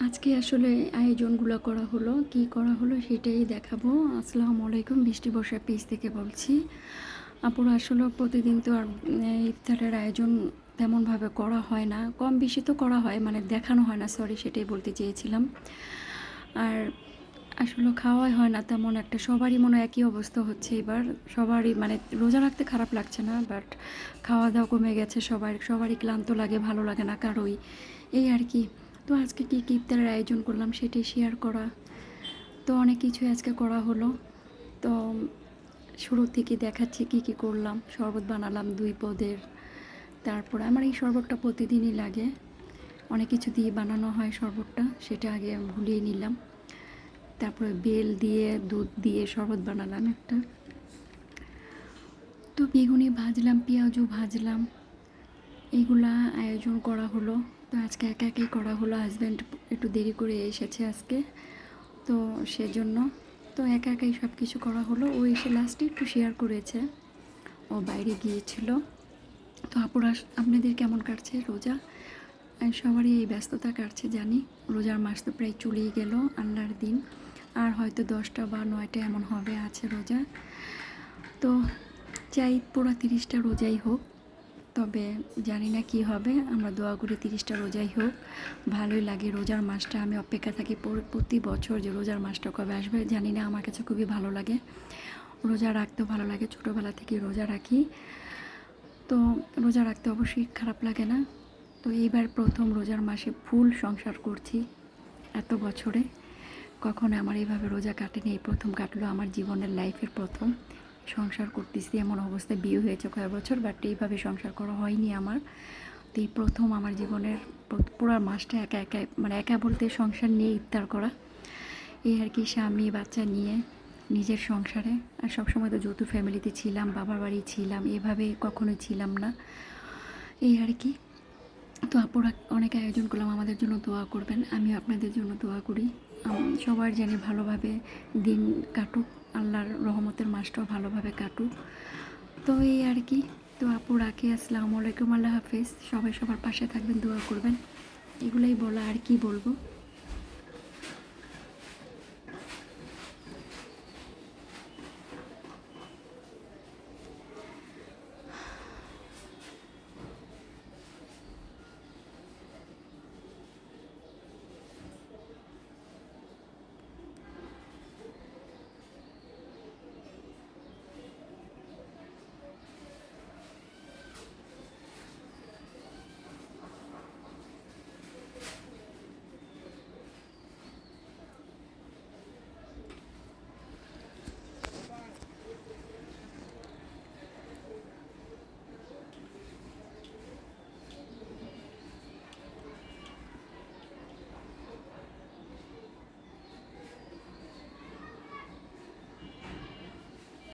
আজকে আসলে আয়োজনগুলো করা হলো, কি করা হলো সেটাই দেখাবো। আসসালামু আলাইকুম, বৃষ্টি বর্ষা পেজ থেকে বলছি। আপুরা আসলে প্রতিদিন তো আর ইফতারের আয়োজন তেমনভাবে করা হয় না, কম বেশি তো করা হয়, মানে দেখানো হয় না, সরি সেটাই বলতে চেয়েছিলাম। আর আসলে খাওয়াই হয় না তেমন একটা, সবারই মনে হয় একই অবস্থা হচ্ছে এবার। সবারই মানে রোজা রাখতে খারাপ লাগছে না, বাট খাওয়া দাওয়া কমে গেছে, সবারই ক্লান্ত লাগে, ভালো লাগে না কারোই, এই আর কি। তো আজকে কী কী ইফতারের আয়োজন করলাম সেটাই শেয়ার করা। তো অনেক কিছুই আজকে করা হলো। তো শুরু থেকে দেখাচ্ছি কী কী করলাম। শরবত বানালাম 2 পদের। তারপরে আমার এই শরবতটা প্রতিদিনই লাগে, অনেক কিছু দিয়ে বানানো হয় শরবতটা, সেটা আগে ভুলিয়ে নিলাম। তারপরে বেল দিয়ে দুধ দিয়ে শরবত বানালাম একটা। তো বেগুনি ভাজলাম, পেঁয়াজও ভাজলাম, এইগুলা আয়োজন করা হলো। তো আজকে একা একাই করা হলো, হাজব্যান্ড একটু দেরি করে এসেছে আজকে, তো সেজন্য তো একা একাই সব কিছু করা হলো। ও এসে লাস্টে একটু শেয়ার করেছে, ও বাইরে গিয়েছিল। তো আপুরা আপনাদের কেমন কাটছে রোজা? সবারই এই ব্যস্ততা কাটছে জানি, রোজার মাস তো প্রায় চলেই গেল, আল্লাহর দিন আর হয়তো 10টা বা 9টা এমন হবে আছে রোজা। তো চাই পুরো 30টা রোজাই হোক, তবে জানি না কি হবে, আমরা দোয়া করি 30টা রোজাই হোক। ভালোই লাগে রোজার মাসটা, আমি অপেক্ষা থাকি প্রতি বছর যে রোজার মাসটা কবে আসবে, জানি না, আমার কাছে খুবই ভালো লাগে, রোজা রাখতেও ভালো লাগে, ছোটোবেলা থেকে রোজা রাখি, তো রোজা রাখতে অবশ্যই খারাপ লাগে না। তো এইবার প্রথম রোজার মাসে ফুল সংসার করছি এত বছরে, কখনো আমার এইভাবে রোজা কাটেনি, এই প্রথম কাটলো আমার জীবনের লাইফের প্রথম সংসার করতেছি। এমন অবস্থায় বিয়ে হয়েছে কয়েক বছর, বাট এইভাবে সংসার করা হয়নি আমার। তো এই প্রথম আমার জীবনের পুরো মাসটা একা একা, মানে একা বলতে সংসার নিয়ে ইফতার করা, এই আর কি, স্বামী বাচ্চা নিয়ে নিজের সংসারে। আর সবসময় তো যৌথ ফ্যামিলিতে ছিলাম, বাবার বাড়ি ছিলাম, এভাবে কখনোই ছিলাম না, এই আর কি। তো আপুরা অনেক আয়োজন করলাম, আমাদের জন্য দোয়া করবেন, আমিও আপনাদের জন্য দোয়া করি। সবার জানি ভালোভাবে দিন কাটুক, আল্লাহর রহমতের মাসটাও ভালোভাবে কাটুক, তো এই আর কি। তো আপু রাখি, আসসালামু আলাইকুম, আল্লাহ হাফেজ, সবাই সবার পাশে থাকবেন, দোয়া করবেন, এগুলাই বলা, আর কি বলবো।